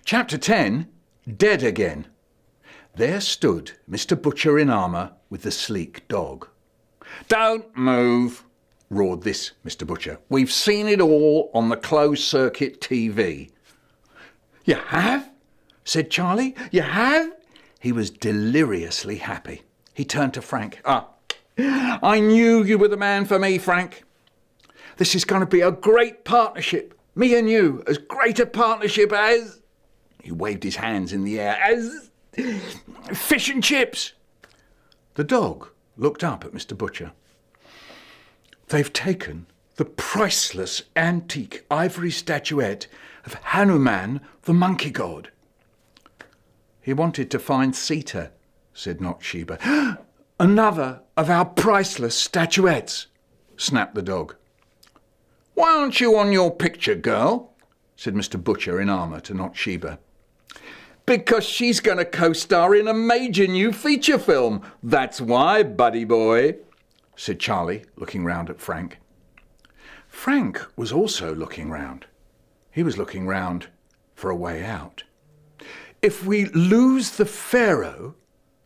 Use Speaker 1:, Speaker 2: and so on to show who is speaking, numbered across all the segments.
Speaker 1: Chapter 10, Dead Again. There stood Mr. Butcher in armour with the sleek dog. "Don't move," roared this Mr. Butcher. "We've seen it all on the closed-circuit TV." "You have?" said Charlie. "You have?" He was deliriously happy. He turned to Frank. "I knew you were the man for me, Frank. This is going to be a great partnership. Me and you, as great a partnership as..." He waved his hands in the air. "As fish and chips." The dog looked up at Mr. Butcher. "They've taken the priceless antique ivory statuette of Hanuman, the monkey god." "He wanted to find Sita," said Not-Sheba. "Another of our priceless statuettes," snapped the dog. "Why aren't you on your picture, girl?" said Mr. Butcher in armour to Not-Sheba. "Because she's going to co-star in a major new feature film. That's why, buddy boy," said Charlie, looking round at Frank. Frank was also looking round. He was looking round for a way out. "If we lose the Pharaoh,"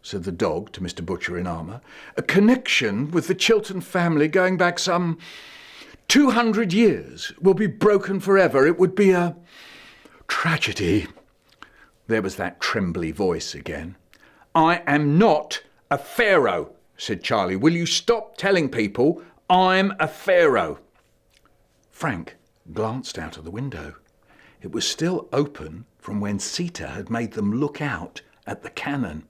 Speaker 1: said the dog to Mr. Butcher in armour, "a connection with the Chiltern family going back some 200 years will be broken forever. It would be a tragedy." There was that trembly voice again. "I am not a pharaoh," said Charlie. "Will you stop telling people I'm a pharaoh?" Frank glanced out of the window. It was still open from when Sita had made them look out at the cannon.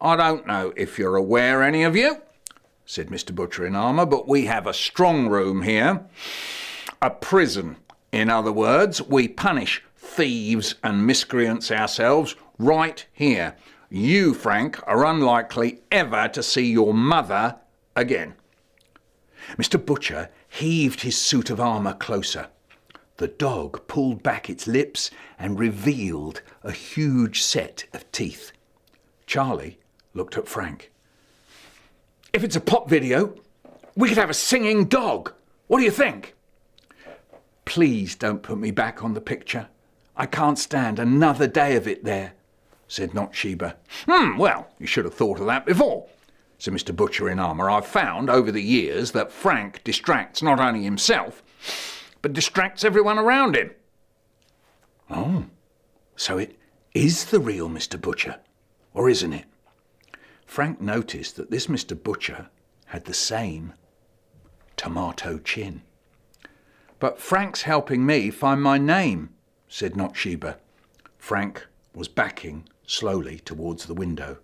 Speaker 1: "I don't know if you're aware, any of you," said Mr. Butcher in armour, "but we have a strong room here. A prison, in other words. We punish thieves and miscreants ourselves right here. You, Frank, are unlikely ever to see your mother again." Mr. Butcher heaved his suit of armour closer. The dog pulled back its lips and revealed a huge set of teeth. Charlie looked at Frank. "If it's a pop video, we could have a singing dog. What do you think?" "Please don't put me back on the picture. I can't stand another day of it there," said Not-Sheba. Well, you should have thought of that before," said Mr. Butcher in armour. "I've found over the years that Frank distracts not only himself, but distracts everyone around him." "Oh, so it is the real Mr. Butcher, or isn't it?" Frank noticed that this Mr. Butcher had the same tomato chin. "But Frank's helping me find my name," said Not-Sheba. Frank was backing slowly towards the window.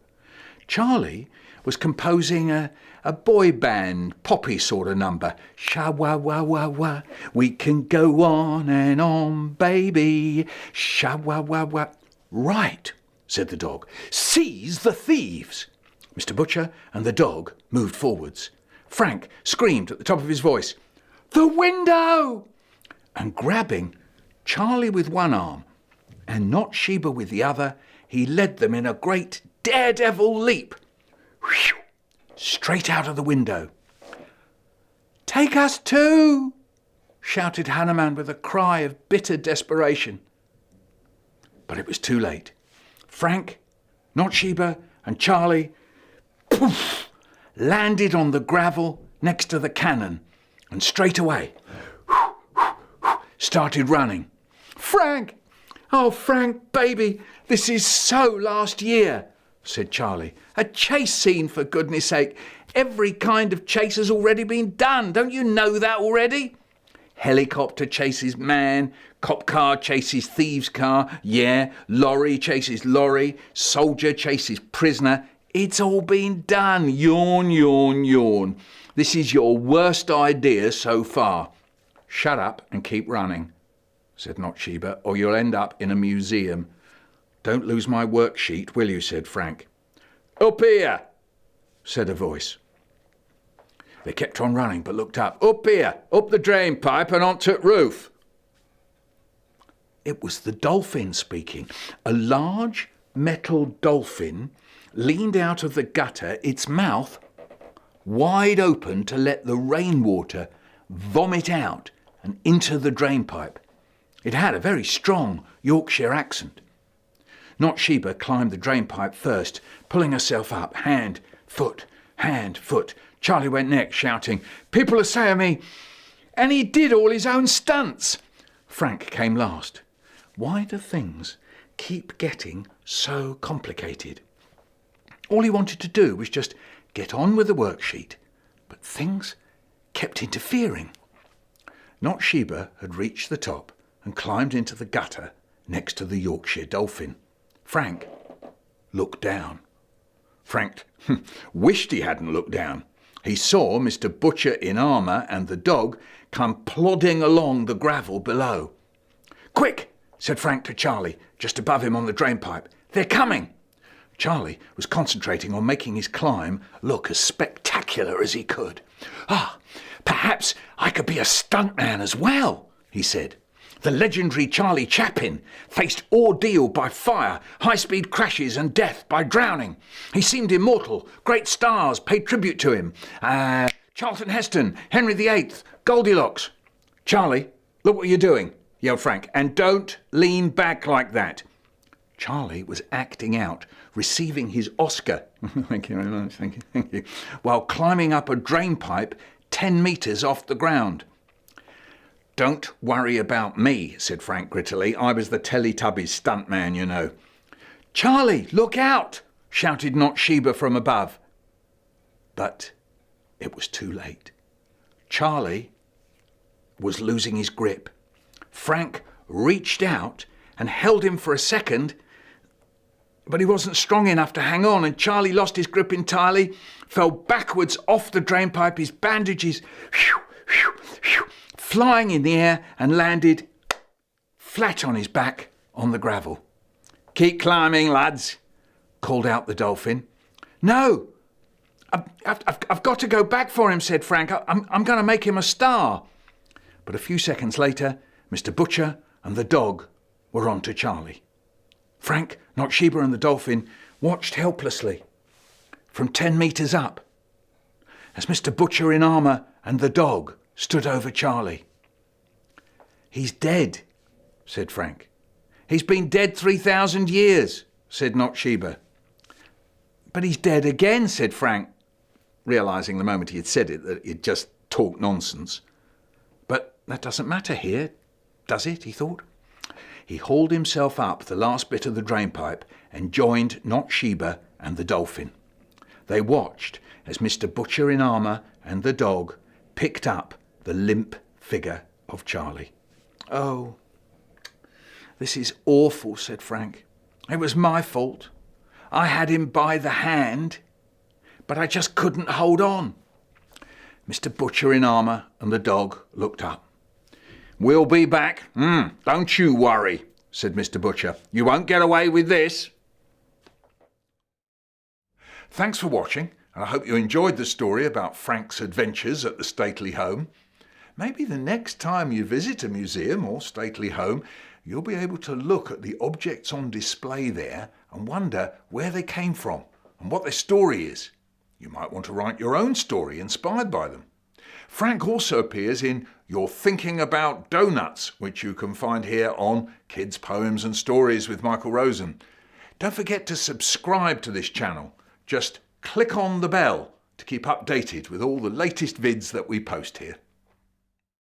Speaker 1: Charlie was composing a boy band, poppy sort of number. "Sha-wa-wa-wa-wa, we can go on and on, baby. Sha-wa-wa-wa." "Right," said the dog. "Seize the thieves." Mr. Butcher and the dog moved forwards. Frank screamed at the top of his voice, "The window!" And grabbing Charlie with one arm and Not-Sheba with the other, he led them in a great daredevil leap, whew, straight out of the window. "Take us too!" shouted Hanuman with a cry of bitter desperation. But it was too late. Frank, Not-Sheba and Charlie, poof, landed on the gravel next to the cannon and straight away started running. "Frank! Oh, Frank, baby, this is so last year," said Charlie. "A chase scene, for goodness sake. Every kind of chase has already been done. Don't you know that already? Helicopter chases man, cop car chases thieves' car, yeah, lorry chases lorry, soldier chases prisoner. It's all been done. Yawn, yawn, yawn. This is your worst idea so far." "Shut up and keep running," said Not-Sheba, "or you'll end up in a museum." "Don't lose my worksheet, will you?" said Frank. "Up here," said a voice. They kept on running, but looked up. "Up here, up the drain pipe and onto the roof." It was the dolphin speaking. A large metal dolphin leaned out of the gutter, its mouth wide open to let the rainwater vomit out and into the drain pipe. It had a very strong Yorkshire accent. Not-Sheba climbed the drainpipe first, pulling herself up, hand, foot, hand, foot. Charlie went next, shouting, "People are saying me, and he did all his own stunts." Frank came last. Why do things keep getting so complicated? All he wanted to do was just get on with the worksheet, but things kept interfering. Not-Sheba had reached the top and climbed into the gutter next to the Yorkshire dolphin. Frank looked down. Frank wished he hadn't looked down. He saw Mr. Butcher in armour and the dog come plodding along the gravel below. "Quick," said Frank to Charlie, just above him on the drainpipe. "They're coming." Charlie was concentrating on making his climb look as spectacular as he could. Perhaps I could be a stuntman as well," he said. The legendary Charlie Chaplin faced ordeal by fire, high-speed crashes and death by drowning. He seemed immortal. Great stars paid tribute to him. Charlton Heston, Henry VIII, Goldilocks. "Charlie, look what you're doing," yelled Frank, "and don't lean back like that." Charlie was acting out, receiving his Oscar thank you very much, thank you, while climbing up a drainpipe 10 metres off the ground. "Don't worry about me," said Frank grittily. "I was the Teletubbies stuntman, you know." "Charlie, look out!" shouted Not-Sheba from above. But it was too late. Charlie was losing his grip. Frank reached out and held him for a second, but he wasn't strong enough to hang on, and Charlie lost his grip entirely, fell backwards off the drainpipe, his bandages flying in the air, and landed flat on his back on the gravel. "Keep climbing, lads," called out the dolphin. "No, I've got to go back for him," said Frank. I'm going to make him a star." But a few seconds later, Mr. Butcher and the dog were on to Charlie. Frank, Not-Sheba and the dolphin watched helplessly from 10 metres up as Mr. Butcher in armour and the dog stood over Charlie. "He's dead," said Frank. "He's been dead 3,000 years, said Not-Sheba. "But he's dead again," said Frank, realising the moment he had said it that he'd just talked nonsense. "But that doesn't matter here, does it?" he thought. He hauled himself up the last bit of the drainpipe and joined Not-Sheba and the dolphin. They watched as Mr. Butcher in armour and the dog picked up the limp figure of Charlie. "Oh, this is awful," said Frank. "It was my fault. I had him by the hand, but I just couldn't hold on." Mr. Butcher in armour and the dog looked up. "We'll be back. Don't you worry," said Mr. Butcher. "You won't get away with this." Thanks for watching, and I hope you enjoyed the story about Frank's adventures at the stately home. Maybe the next time you visit a museum or stately home, you'll be able to look at the objects on display there and wonder where they came from and what their story is. You might want to write your own story inspired by them. Frank also appears in You're Thinking About Doughnuts, which you can find here on Kids Poems and Stories with Michael Rosen. Don't forget to subscribe to this channel. Just click on the bell to keep updated with all the latest vids that we post here.